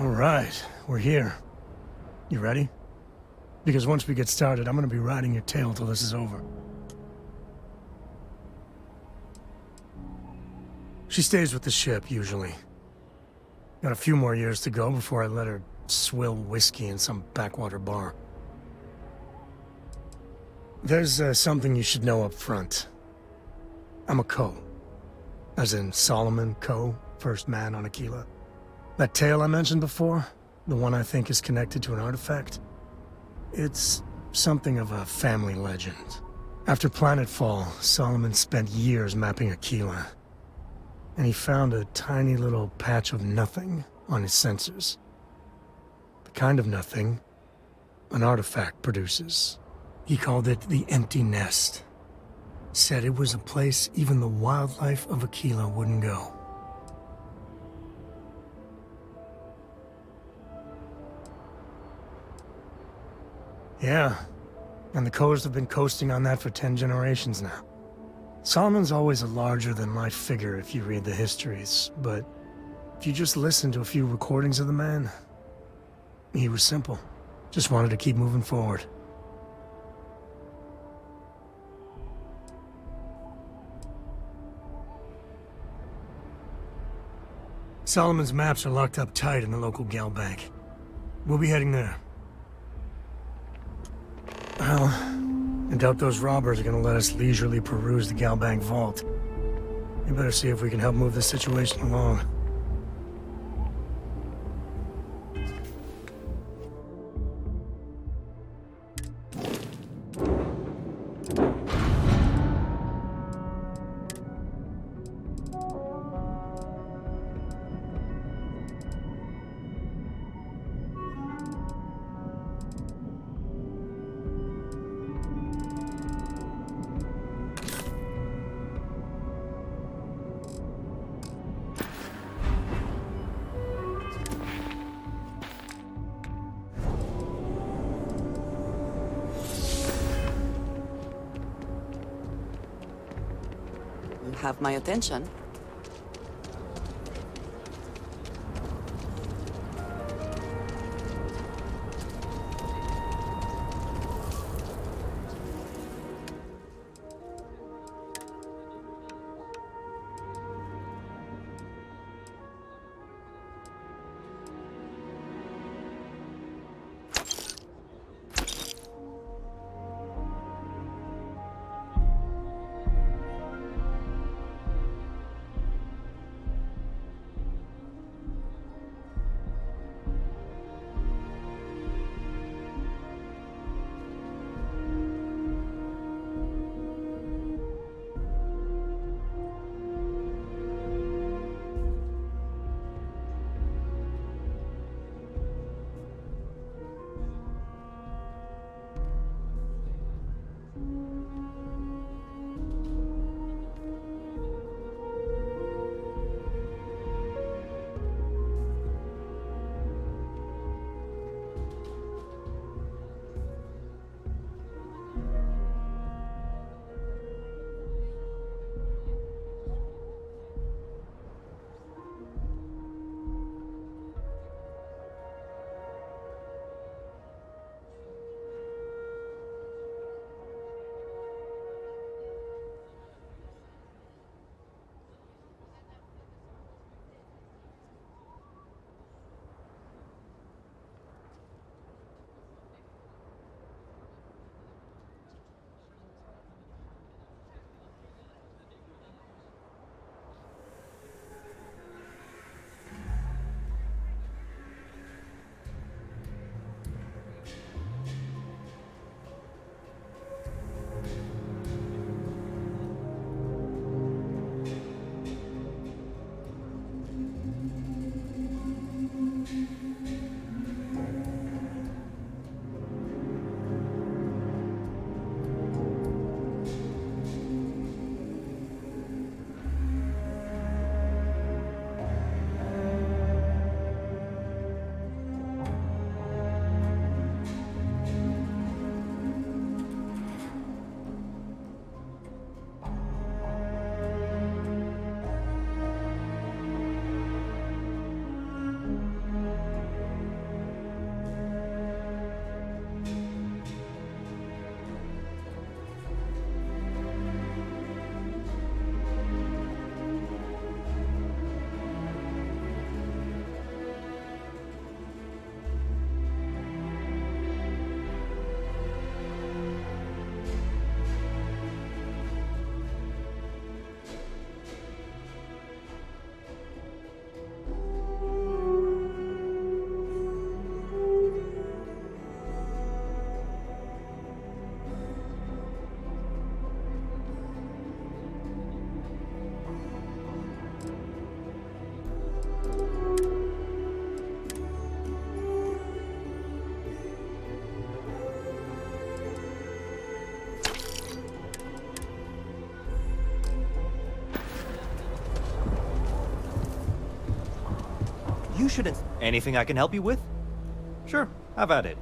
All right, we're here. You ready? Because once we get started, I'm gonna be riding your tail till this is over. She stays with the ship, usually. Got a few more years to go before I let her swill whiskey in some backwater bar. There's something you should know up front. I'm a Co. As in Solomon Co., first man on Aquila. That tale I mentioned before, the one I think is connected to an artifact, it's something of a family legend. After Planetfall, Solomon spent years mapping Aquila, and he found a tiny little patch of nothing on his sensors. The kind of nothing an artifact produces. He called it the Empty Nest. Said it was a place even the wildlife of Aquila wouldn't go. Yeah, and the Coes have been coasting on that for 10 generations now. Solomon's always a larger-than-life figure if you read the histories, but if you just listen to a few recordings of the man, he was simple. Just wanted to keep moving forward. Solomon's maps are locked up tight in the local gal bank. We'll be heading there. Well, I doubt those robbers are gonna let us leisurely peruse the Galbank vault. We better see if we can help move this situation along. You have my attention. You shouldn't... Anything I can help you with? Sure, have at it.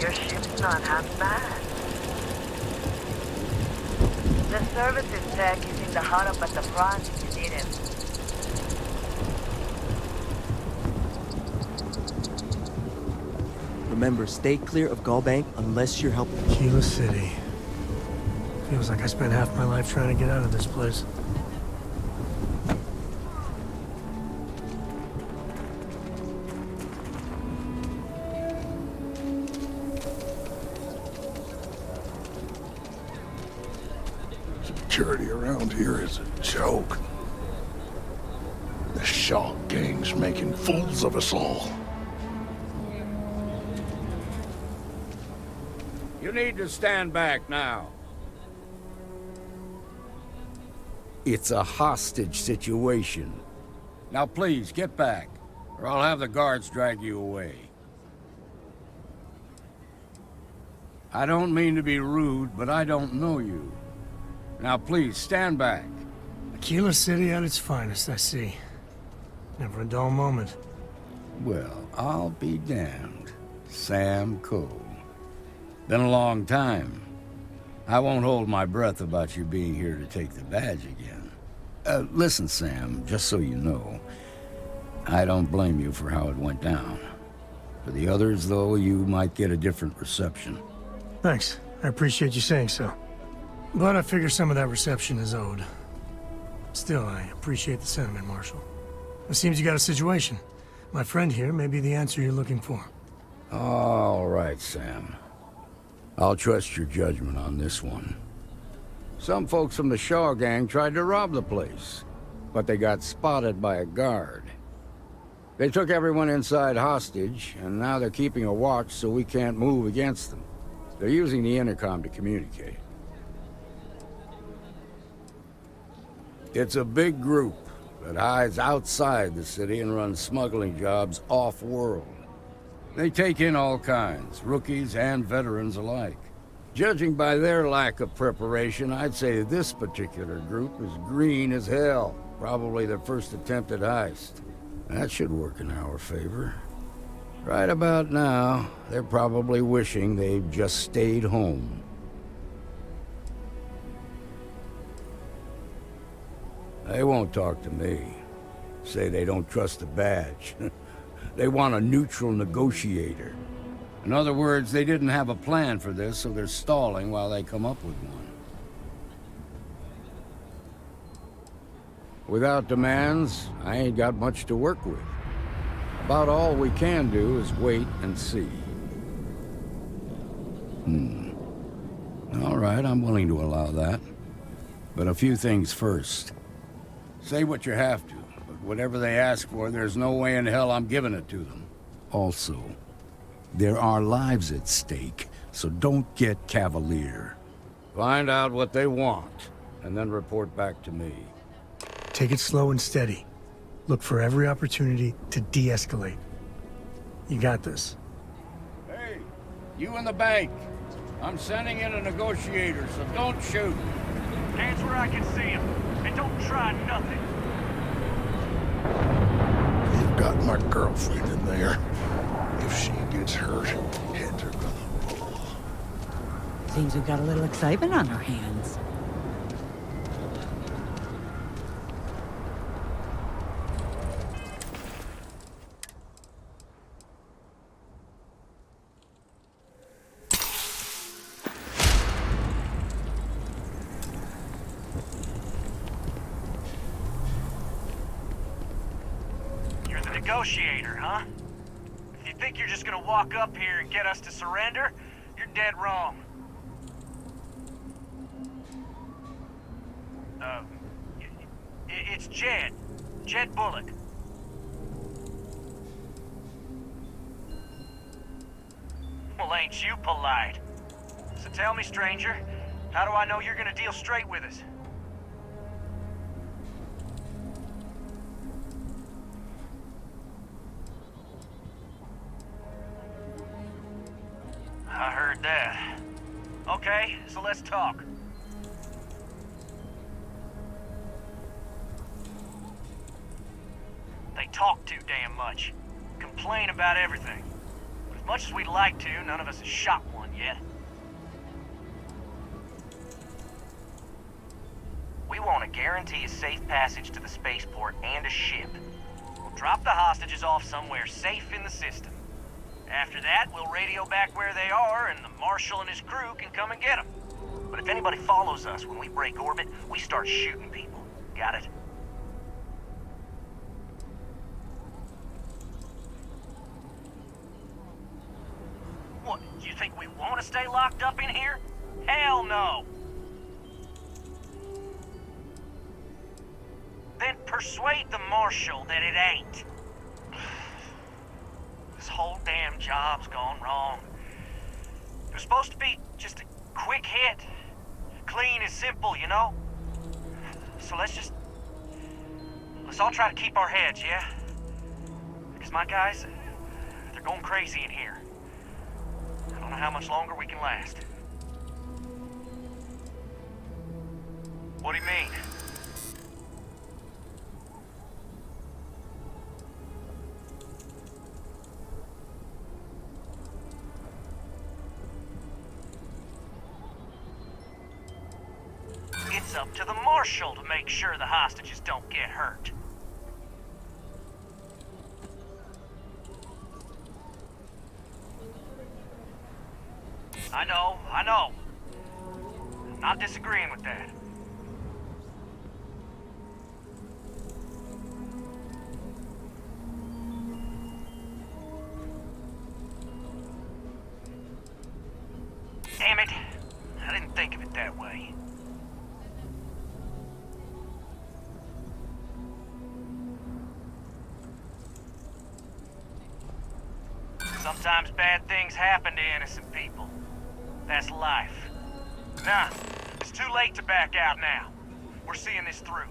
Your ship's not half bad. The services tech is in the hut up at the front if you need him. Remember, stay clear of Gallbank unless you're helping. Kila City. Feels like I spent half my life trying to get out of this place. Security around here is a joke. The Shaw gang's making fools of us all. You need to stand back now. It's a hostage situation. Now please, get back, or I'll have the guards drag you away. I don't mean to be rude, but I don't know you. Now please, stand back. Kila City at its finest, I see. Never a dull moment. Well, I'll be damned. Sam Cole. Been a long time. I won't hold my breath about you being here to take the badge again. Listen, Sam, just so you know, I don't blame you for how it went down. For the others, though, you might get a different reception. Thanks. I appreciate you saying so. But I figure some of that reception is owed. Still, I appreciate the sentiment, Marshal. It seems you got a situation. My friend here may be the answer you're looking for. All right, Sam. I'll trust your judgment on this one. Some folks from the Shaw gang tried to rob the place, but they got spotted by a guard. They took everyone inside hostage, and now they're keeping a watch so we can't move against them. They're using the intercom to communicate. It's a big group that hides outside the city and runs smuggling jobs off-world. They take in all kinds, rookies and veterans alike. Judging by their lack of preparation, I'd say this particular group is green as hell. Probably their first attempt at heist. That should work in our favor. Right about now, they're probably wishing they'd just stayed home. They won't talk to me. Say they don't trust the badge. They want a neutral negotiator. In other words, they didn't have a plan for this, so they're stalling while they come up with one. Without demands, I ain't got much to work with. About all we can do is wait and see. All right, I'm willing to allow that. But a few things first. Say what you have to, but whatever they ask for, there's no way in hell I'm giving it to them. Also, there are lives at stake, so don't get cavalier. Find out what they want, and then report back to me. Take it slow and steady. Look for every opportunity to de-escalate. You got this. Hey, you in the bank. I'm sending in a negotiator, so don't shoot. Hands where I can see him, and don't try nothing. You've got my girlfriend in there. If she gets hurt, heads are gonna roll. Seems we've got a little excitement on our hands. You're the negotiator, huh? If you think you're just gonna walk up here and get us to surrender, you're dead wrong. It's Jed. Jed Bullock. Well, ain't you polite? So tell me, stranger, how do I know you're gonna deal straight with us? I heard that. Okay, so let's talk. They talk too damn much. Complain about everything. But as much as we'd like to, none of us has shot one yet. We want to guarantee a safe passage to the spaceport and a ship. We'll drop the hostages off somewhere safe in the system. After that, we'll radio back where they are, and the Marshal and his crew can come and get them. But if anybody follows us when we break orbit, we start shooting people. Got it? What, you think we want to stay locked up in here? Hell no! Then persuade the Marshal that it ain't. This whole damn job's gone wrong. It was supposed to be just a quick hit. Clean and simple, you know? So let's all try to keep our heads, yeah? Because my guys, they're going crazy in here. I don't know how much longer we can last. What do you mean? It's up to the Marshal to make sure the hostages don't get hurt. I know. I'm not disagreeing with that. Damn it. I didn't think of it that way. Sometimes bad things happen to innocent people. That's life. Nah, it's too late to back out now. We're seeing this through.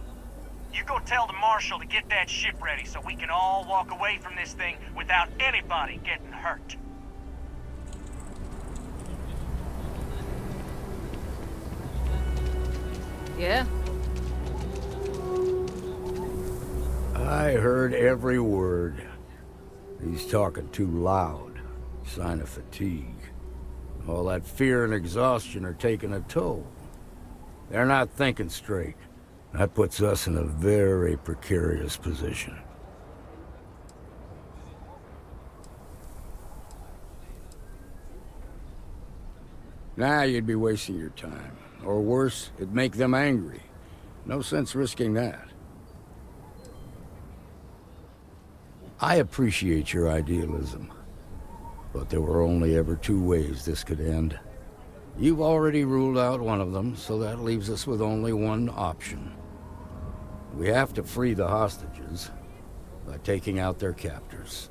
You go tell the Marshal to get that ship ready so we can all walk away from this thing without anybody getting hurt. Yeah? I heard every word. He's talking too loud. Sign of fatigue. All that fear and exhaustion are taking a toll. They're not thinking straight. That puts us in a very precarious position. Nah, you'd be wasting your time. Or worse, it'd make them angry. No sense risking that. I appreciate your idealism, but there were only ever two ways this could end. You've already ruled out one of them, so that leaves us with only one option. We have to free the hostages by taking out their captors.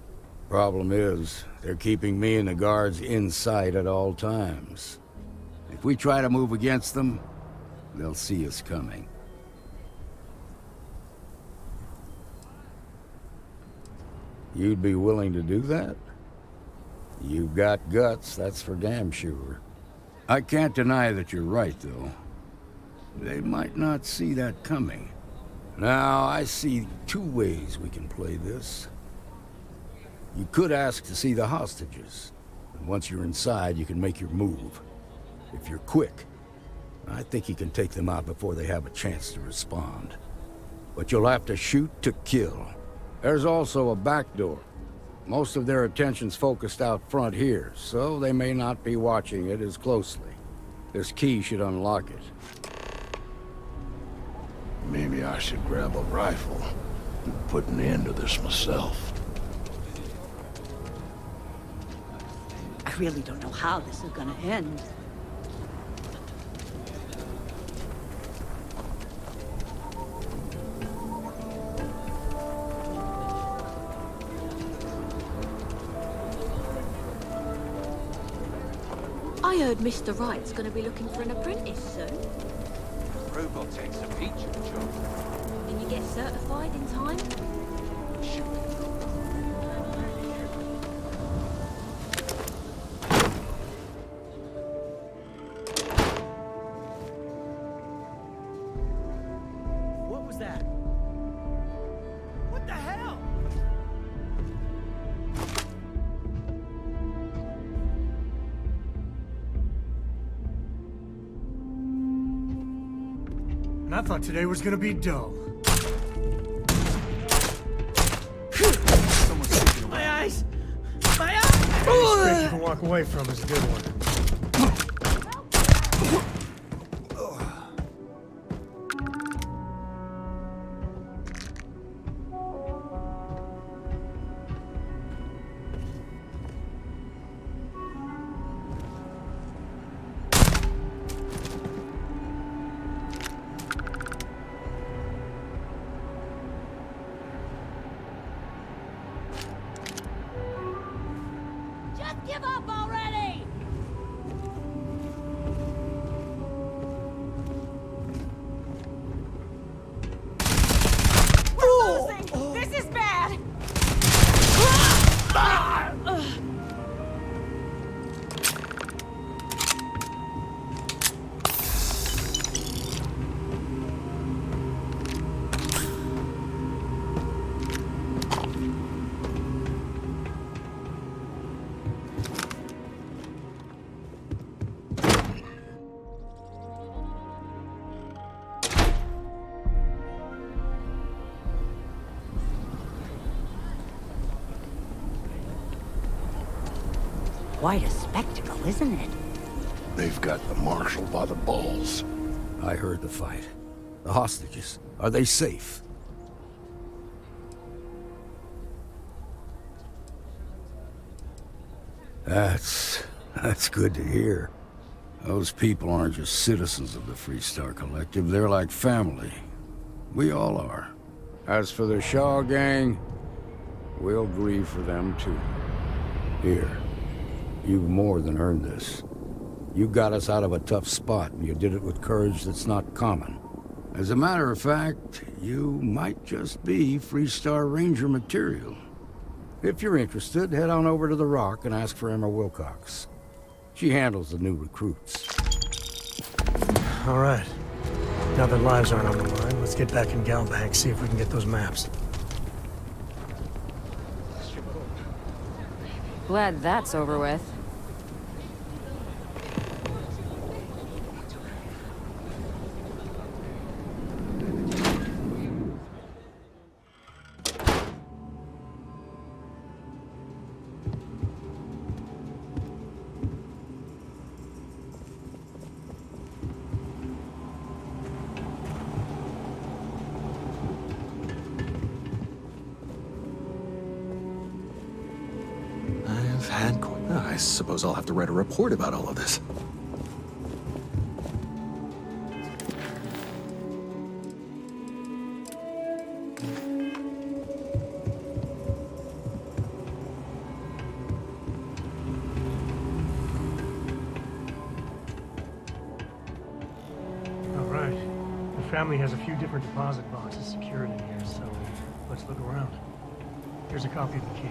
Problem is, they're keeping me and the guards in sight at all times. If we try to move against them, they'll see us coming. You'd be willing to do that? You've got guts, that's for damn sure. I can't deny that you're right, though. They might not see that coming. Now, I see two ways we can play this. You could ask to see the hostages. And once you're inside, you can make your move. If you're quick, I think you can take them out before they have a chance to respond. But you'll have to shoot to kill. There's also a back door. Most of their attention's focused out front here, so they may not be watching it as closely. This key should unlock it. Maybe I should grab a rifle and put an end to this myself. I really don't know how this is gonna end. I heard Mr. Wright's gonna be looking for an apprentice soon. Robotech's a feature job. Can you get certified in time? What was that? What the hell? And I thought today was gonna be dull. My eyes! My eyes! Scrape you can walk away from is a good one. Just give up already! We're losing! This is bad! Quite a spectacle, isn't it? They've got the marshal by the balls. I heard the fight. The hostages, are they safe? That's good to hear. Those people aren't just citizens of the Freestar Collective, they're like family. We all are. As for the Shaw gang, we'll grieve for them too. Here, you've more than earned this. You got us out of a tough spot, and you did it with courage that's not common. As a matter of fact, you might just be Freestar Ranger material. If you're interested, head on over to the Rock and ask for Emma Wilcox. She handles the new recruits. All right. Now that lives aren't on the line, let's get back in Galbank, see if we can get those maps. Glad that's over with. had coin. I suppose I'll have to write a report about all of this. All right. The family has a few different deposit boxes secured in here, so let's look around. Here's a copy of the key.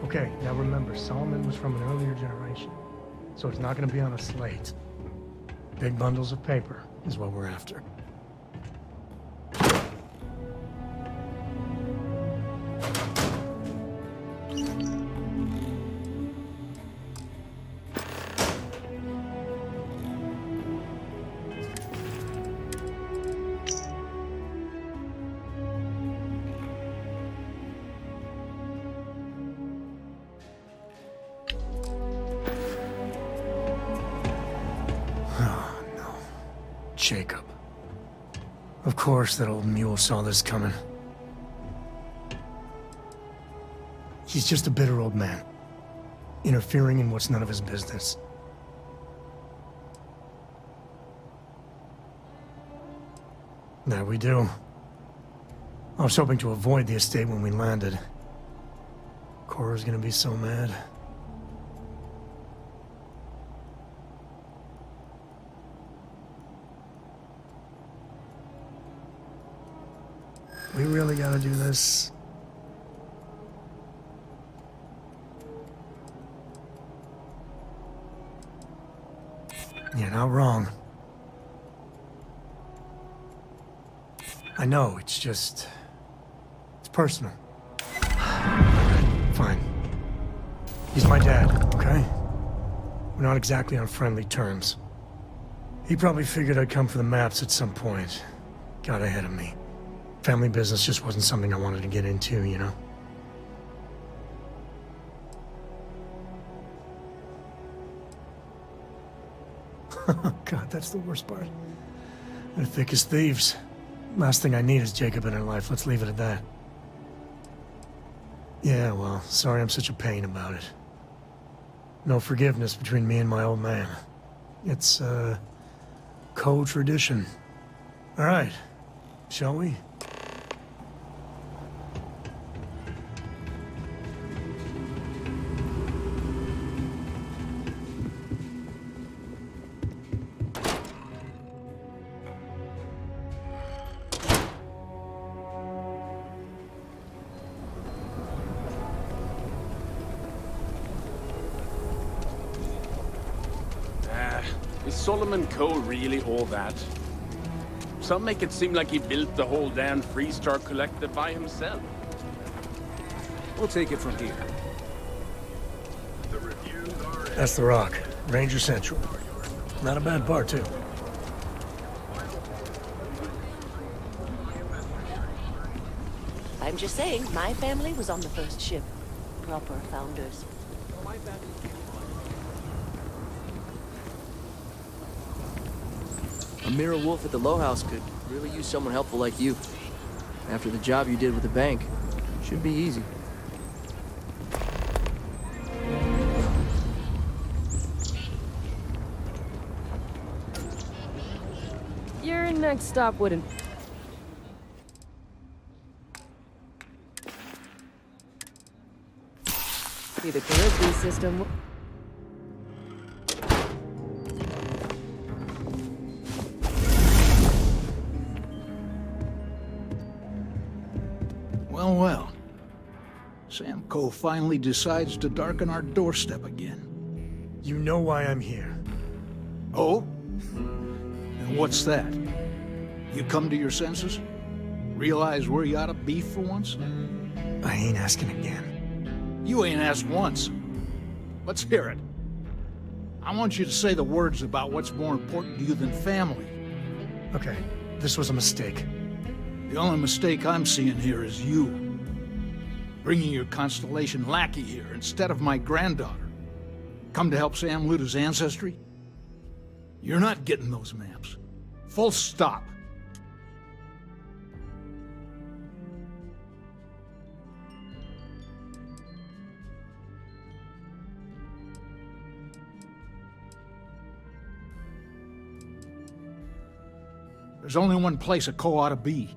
Okay, now remember, Solomon was from an earlier generation, so it's not going to be on a slate. Big bundles of paper is what we're after. Jacob. Of course that old mule saw this coming. He's just a bitter old man, interfering in what's none of his business. There we do. I was hoping to avoid the estate when we landed. Cora's gonna be so mad. We really gotta do this. You're not wrong. I know, it's just... it's personal. Fine. He's my dad, okay? We're not exactly on friendly terms. He probably figured I'd come for the maps at some point. Got ahead of me. Family business just wasn't something I wanted to get into, you know? God, that's the worst part. They're thick as thieves. Last thing I need is Jacob in her life. Let's leave it at that. Yeah, well, sorry I'm such a pain about it. No forgiveness between me and my old man. It's, co-tradition. All right, shall we? Is Solomon Coe really all that? Some make it seem like he built the whole damn Freestar Collective by himself. We'll take it from here. That's the Rock. Ranger Central. Not a bad bar, too. I'm just saying, my family was on the first ship. Proper founders. A mirror wolf at the Low House could really use someone helpful like you. After the job you did with the bank, should be easy. Your next stop wouldn't... be the Caribbean system. Well, well. Sam Coe finally decides to darken our doorstep again. You know why I'm here. Oh? And what's that? You come to your senses? Realize where you ought to be for once? I ain't asking again. You ain't asked once. Let's hear it. I want you to say the words about what's more important to you than family. Okay, this was a mistake. The only mistake I'm seeing here is you. Bringing your Constellation lackey here instead of my granddaughter. Come to help Sam loot his ancestry? You're not getting those maps. Full stop. There's only one place a co ought to be.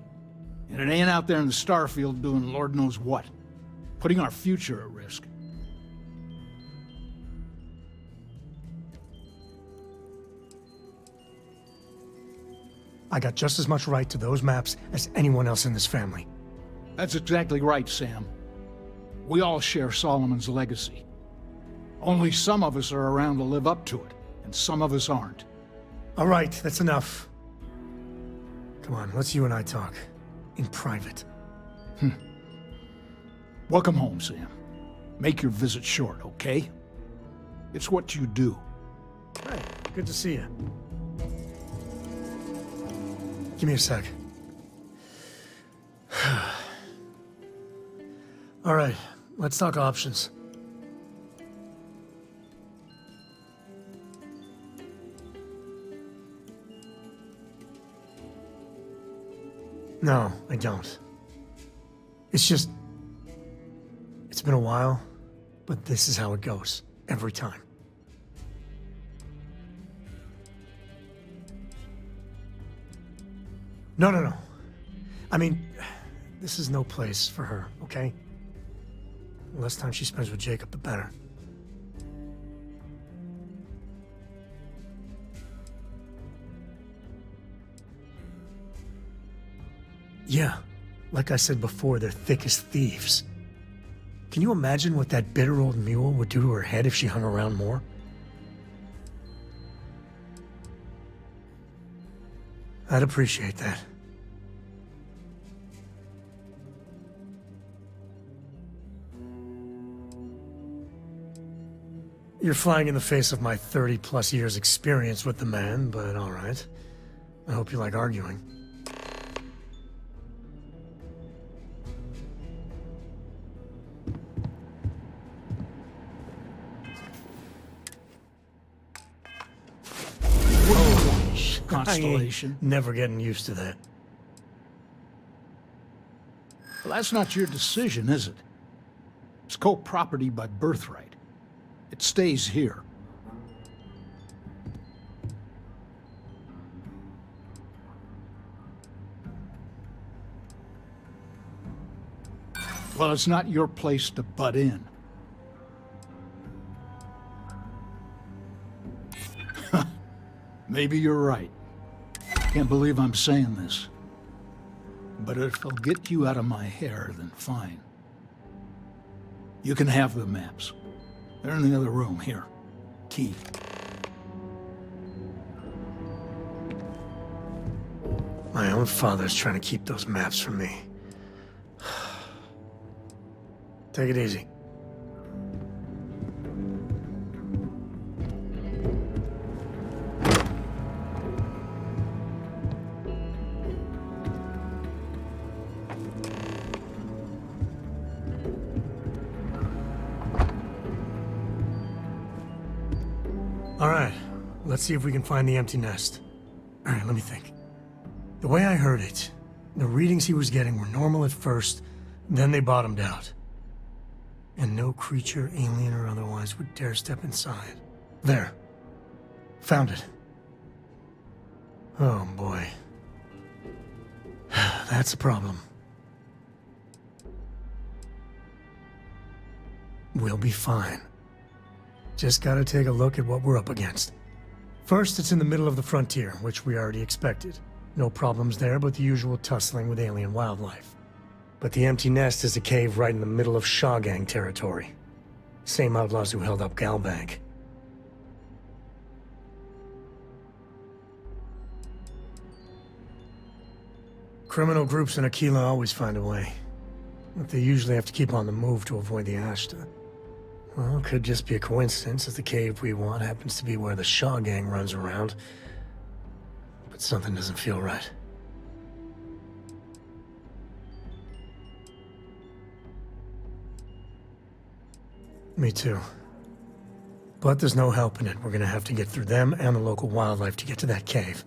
And it ain't out there in the Starfield doing Lord knows what. Putting our future at risk. I got just as much right to those maps as anyone else in this family. That's exactly right, Sam. We all share Solomon's legacy. Only some of us are around to live up to it, and some of us aren't. All right, that's enough. Come on, let's you and I talk. In private. Welcome home, Sam. Make your visit short, okay? It's what you do. Hey, good to see you. Give me a sec. All right, let's talk options. No, I don't. It's just... It's been a while, but this is how it goes. Every time. No. I mean, this is no place for her, okay? The less time she spends with Jacob, the better. Yeah, like I said before, they're thick as thieves. Can you imagine what that bitter old mule would do to her head if she hung around more? I'd appreciate that. You're flying in the face of my 30-plus years experience with the man, but all right. I hope you like arguing. Constellation. Never getting used to that. Well, that's not your decision, is it? It's co-property by birthright. It stays here. Well, it's not your place to butt in. Maybe you're right. Can't believe I'm saying this. But if it'll get you out of my hair, then fine. You can have the maps. They're in the other room, here. Key. My own father's trying to keep those maps from me. Take it easy. All right, let's see if we can find the empty nest. All right, let me think. The way I heard it, the readings he was getting were normal at first, then they bottomed out. And no creature, alien or otherwise, would dare step inside. There. Found it. Oh boy. That's a problem. We'll be fine. Just gotta take a look at what we're up against. First, it's in the middle of the frontier, which we already expected. No problems there, but the usual tussling with alien wildlife. But the empty nest is a cave right in the middle of Shaw Gang territory. Same outlaws who held up Galbank. Criminal groups in Aquila always find a way. But they usually have to keep on the move to avoid the Ashta. Well, it could just be a coincidence that the cave we want happens to be where the Shaw Gang runs around. But something doesn't feel right. Me too. But there's no helping it. We're gonna have to get through them and the local wildlife to get to that cave.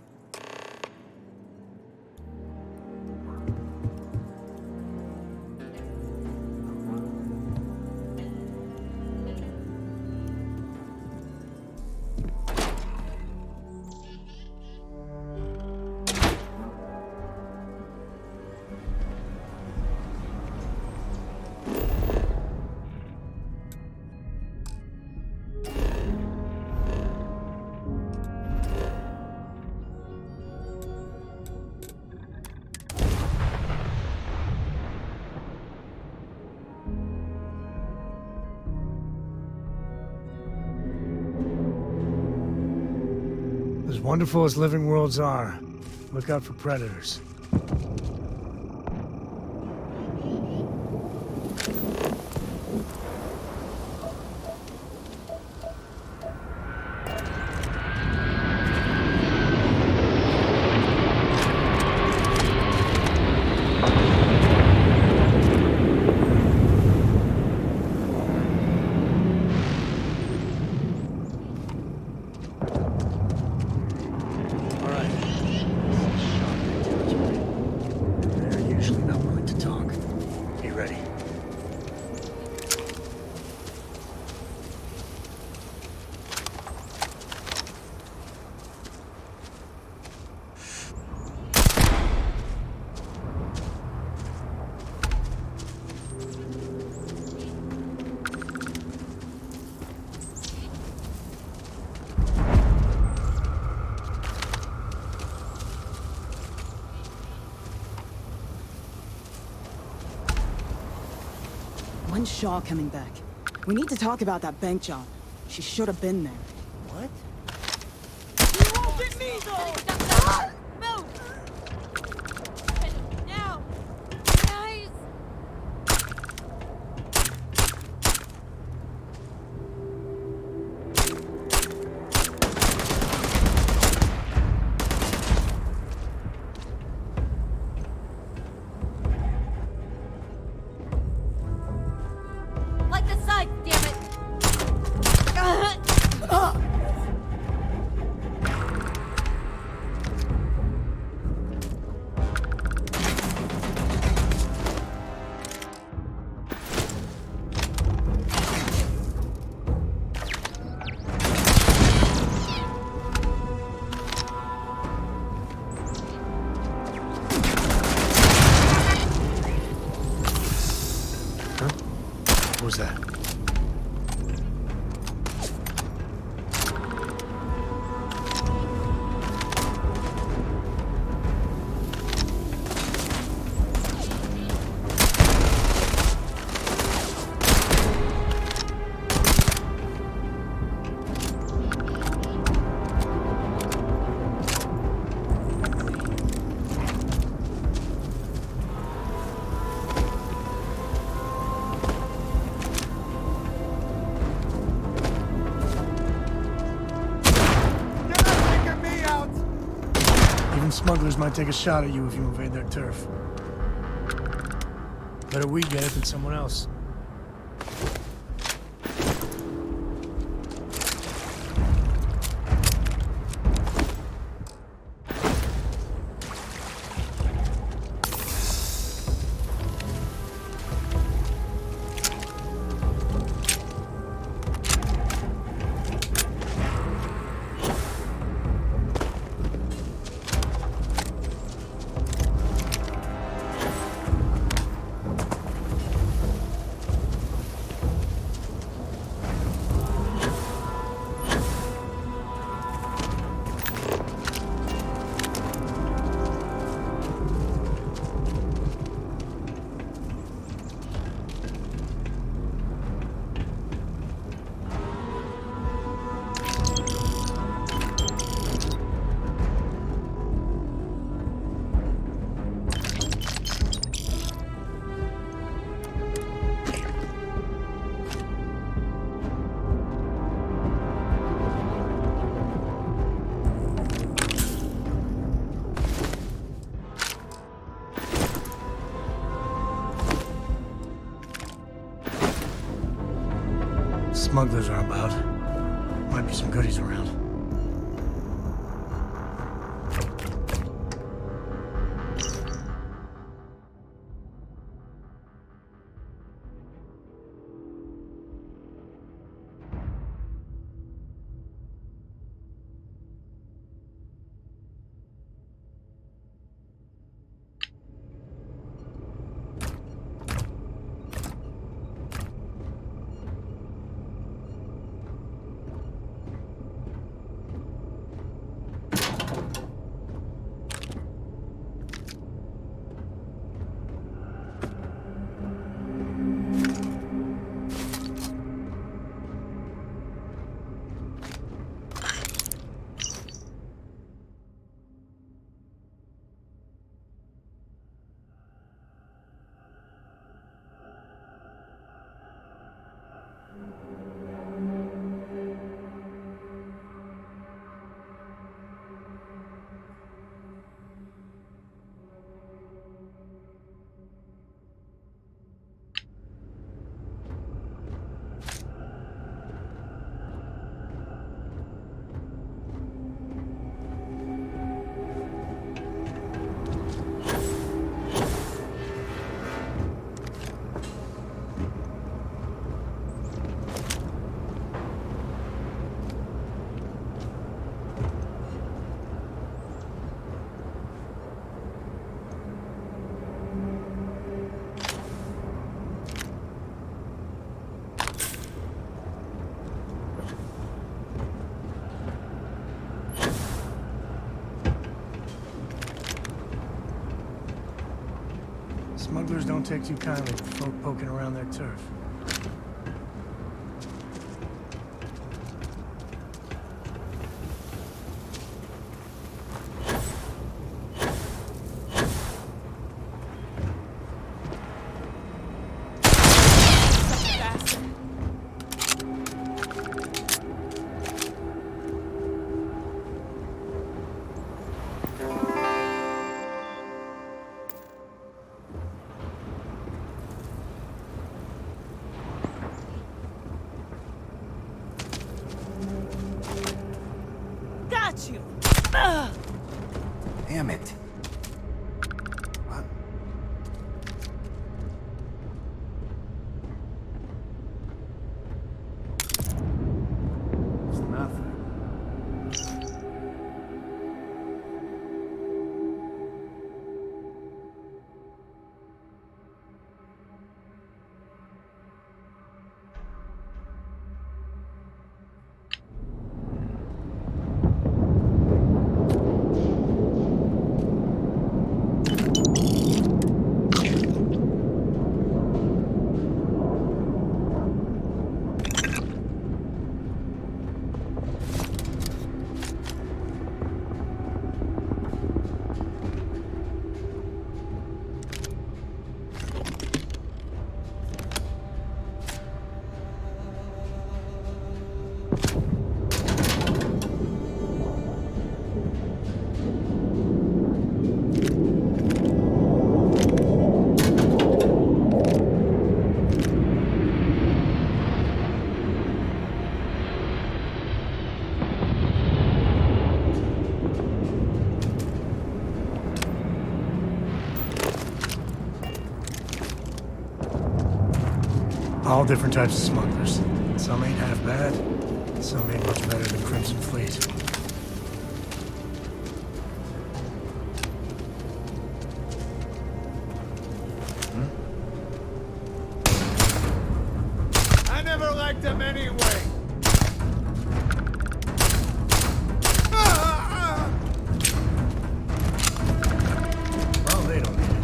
As wonderful as living worlds are, look out for predators. When's Shaw coming back? We need to talk about that bank job. She should have been there. What? You won't get me, though! Move! Now! Guys! Like the side, damn it! What was that? Even smugglers might take a shot at you if you invade their turf. Better we get it than someone else. Smugglers are about. Might be some goodies around. Smugglers don't take too kindly to folk poking around their turf. Got you! Damn it. What? It's nothing. All different types of smugglers. Some ain't half bad, some ain't much better than Crimson Fleet. I never liked them anyway! Well, they don't need it.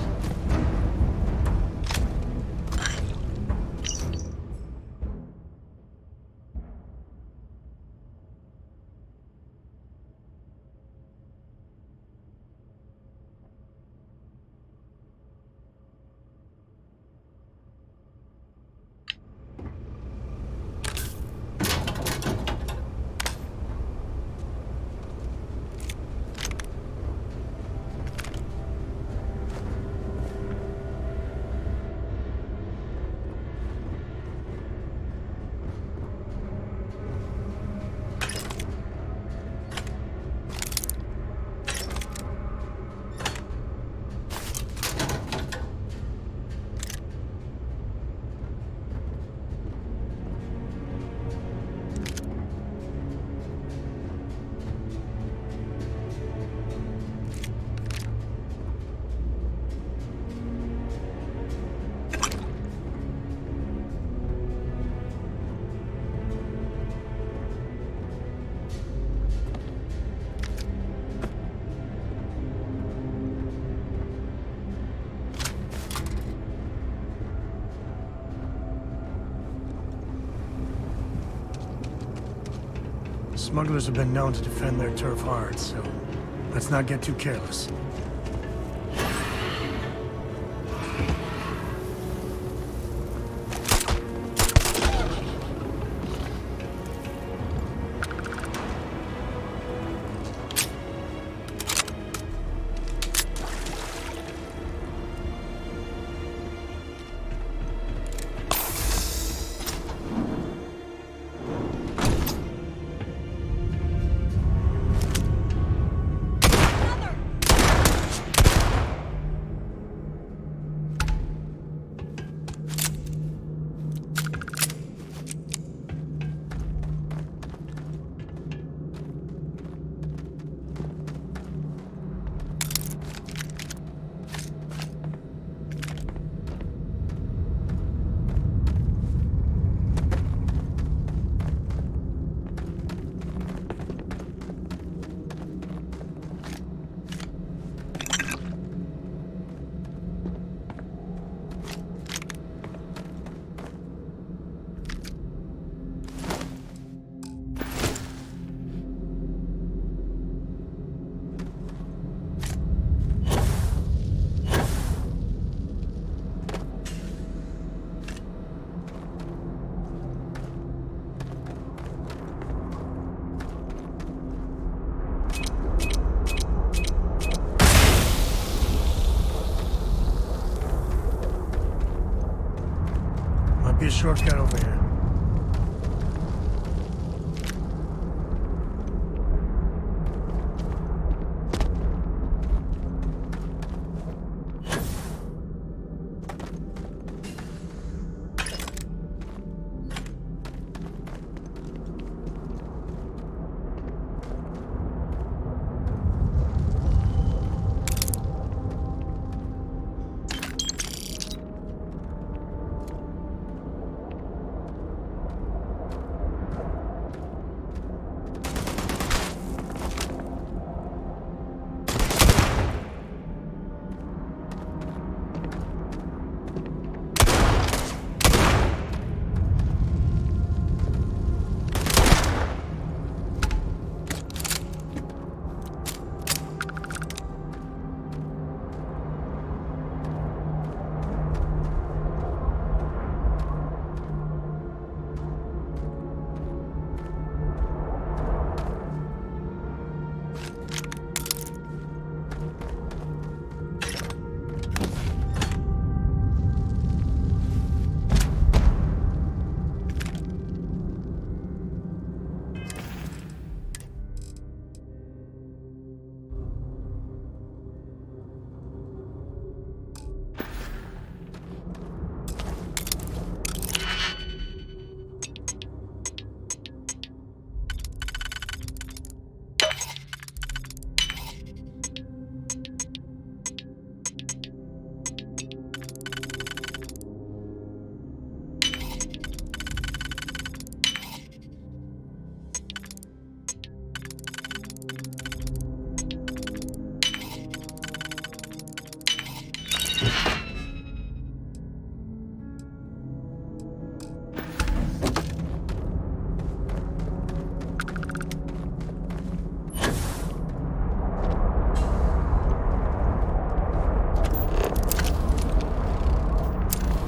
Smugglers have been known to defend their turf hard, so let's not get too careless. shortcut over here.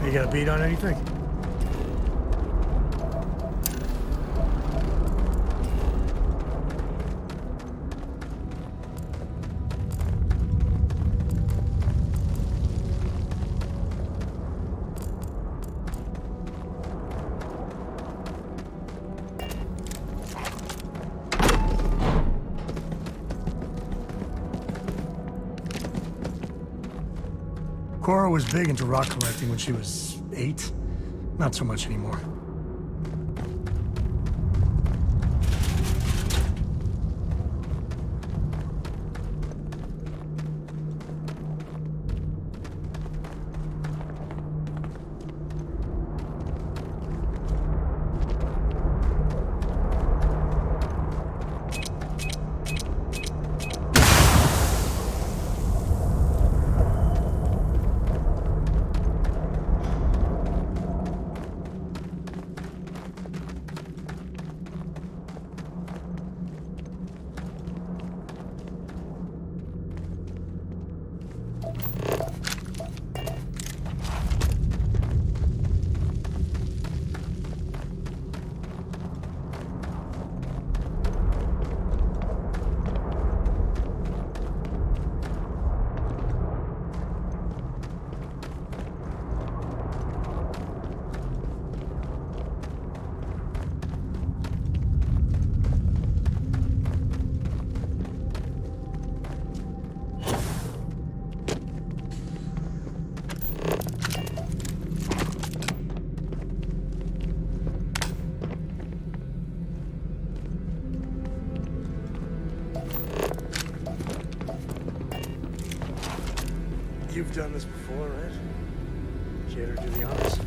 You got a beat on anything? Cora was big into rock collecting when she was 8. Not so much anymore. You've done this before, right? Care to do the honors?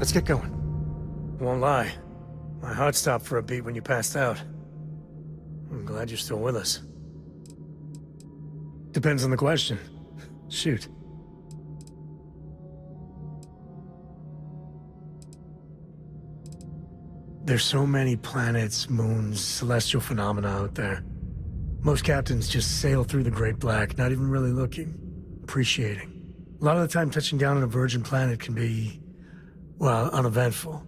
Let's get going. Won't lie. My heart stopped for a beat when you passed out. I'm glad you're still with us. Depends on the question. Shoot. There's so many planets, moons, celestial phenomena out there. Most captains just sail through the Great Black, not even really looking, appreciating. A lot of the time touching down on a virgin planet can be, well, uneventful.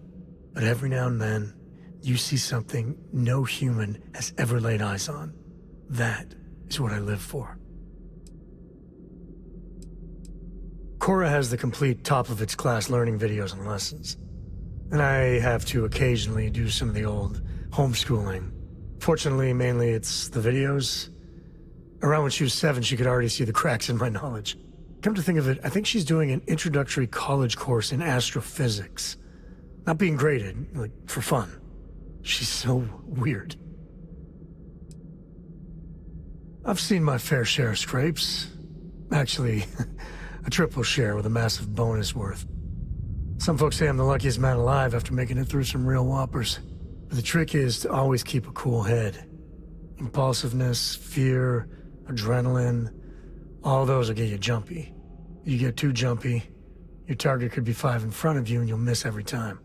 But every now and then, you see something no human has ever laid eyes on. That is what I live for. Cora has the complete top-of-its-class learning videos and lessons. And I have to occasionally do some of the old homeschooling. Fortunately, mainly it's the videos. Around when she was 7, she could already see the cracks in my knowledge. Come to think of it, I think she's doing an introductory college course in astrophysics. Not being graded, like, for fun. She's so weird. I've seen my fair share of scrapes. Actually, a triple share with a massive bonus worth. Some folks say I'm the luckiest man alive after making it through some real whoppers. But the trick is to always keep a cool head. Impulsiveness, fear, adrenaline, all those will get you jumpy. You get too jumpy, your target could be 5 in front of you and you'll miss every time.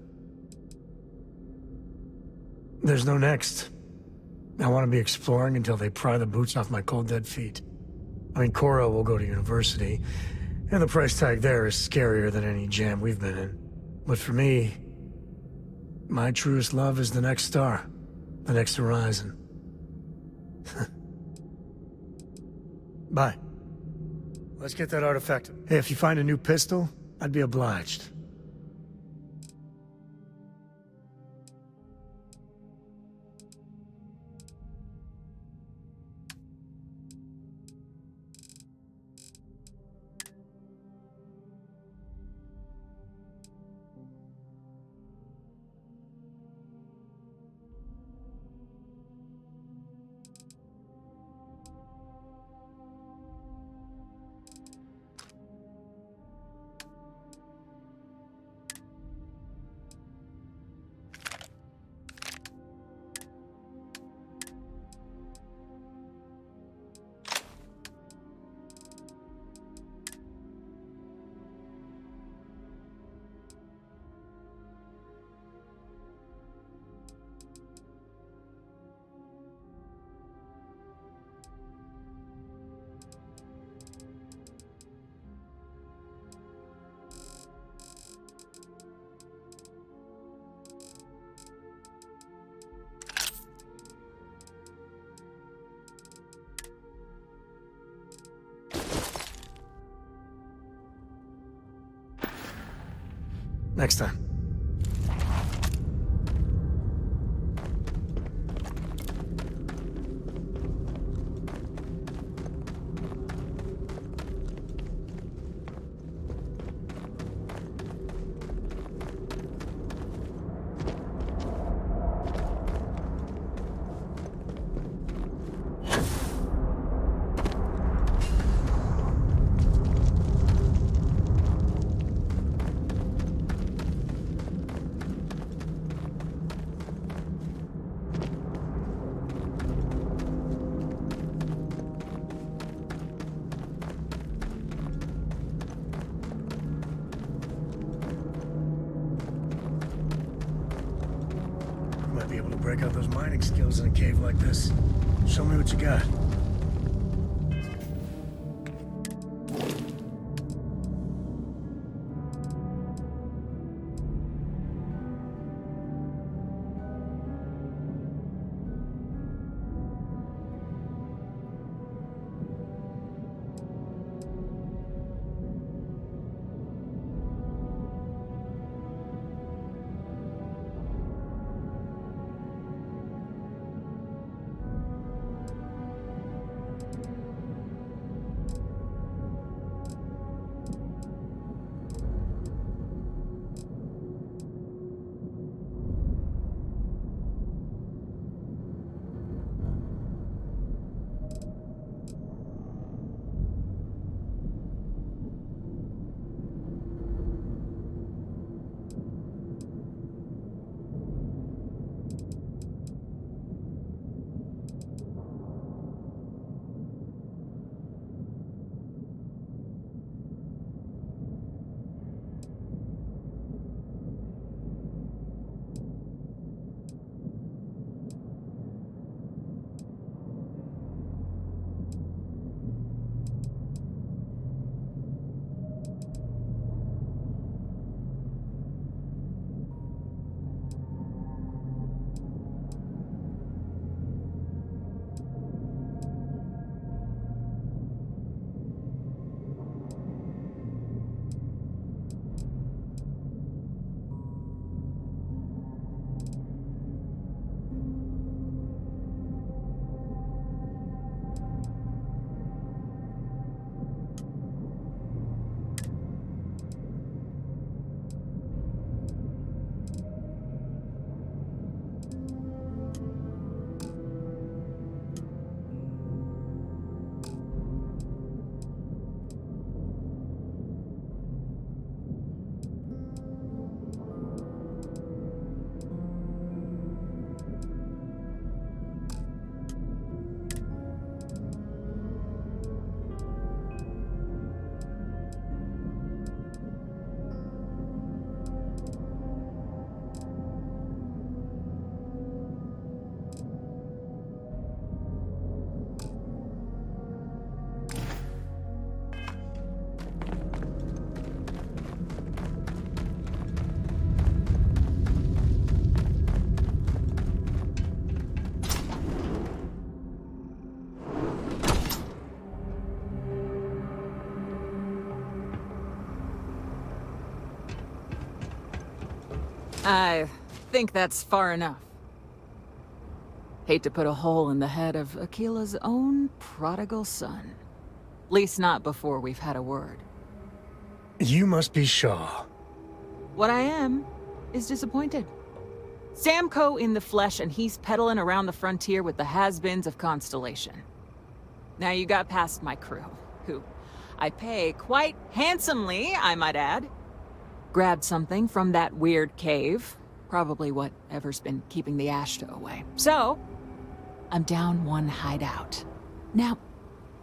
There's no next. I want to be exploring until they pry the boots off my cold dead feet. I mean, Cora will go to university, and the price tag there is scarier than any jam we've been in. But for me, my truest love is the next star, the next horizon. Bye. Let's get that artifact. Hey, if you find a new pistol, I'd be obliged. Next time. Be able to break out those mining skills in a cave like this. Show me what you got. I think that's far enough. Hate to put a hole in the head of Akila's own prodigal son. Least not before we've had a word. You must be Shaw. What I am is disappointed. Sam Coe in the flesh, and he's peddling around the frontier with the has-beens of Constellation. Now you got past my crew, who I pay quite handsomely, I might add. Grabbed something from that weird cave. Probably whatever's been keeping the Ashta away. So, I'm down one hideout. Now,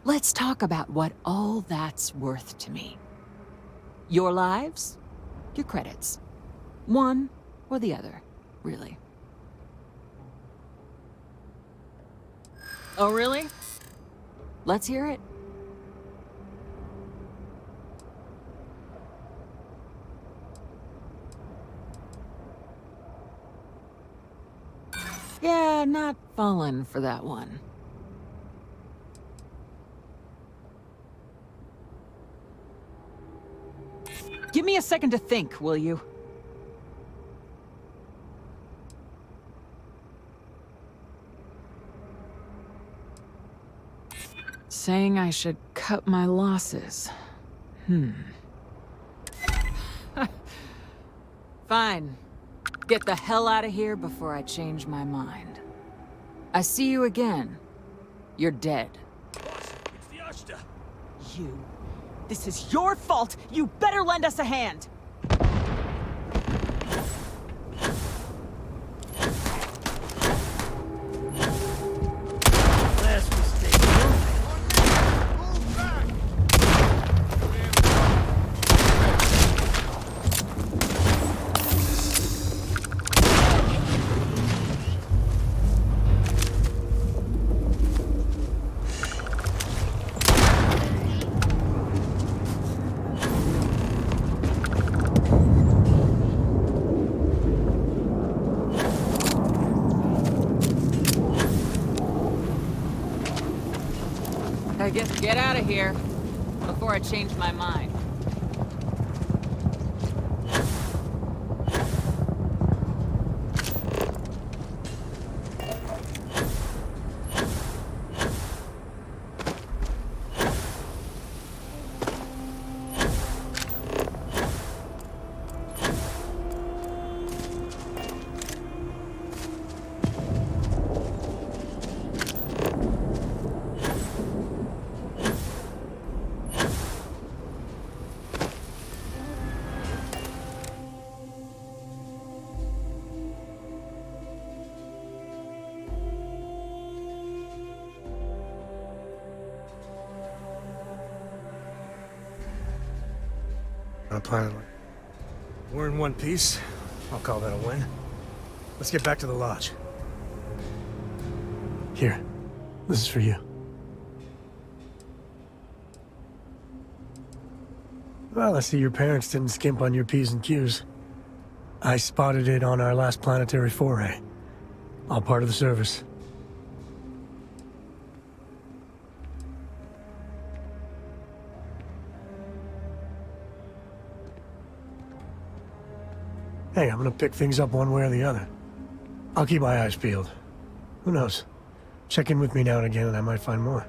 let's talk about what all that's worth to me. Your lives, your credits. One or the other, really. Oh, really? Let's hear it. Yeah, not falling for that one. Give me a second to think, will you? Saying I should cut my losses. Fine. Get the hell out of here before I change my mind. I see you again. You're dead. Boss, it's the Ashta. You. This is your fault! You better lend us a hand! Last mistake. I guess get out of here before I change my mind. On a planet like... We're in one piece. I'll call that a win. Let's get back to the lodge. Here. This is for you. Well, I see your parents didn't skimp on your P's and Q's. I spotted it on our last planetary foray. All part of the service. Hey, I'm gonna pick things up one way or the other. I'll keep my eyes peeled. Who knows? Check in with me now and again and I might find more.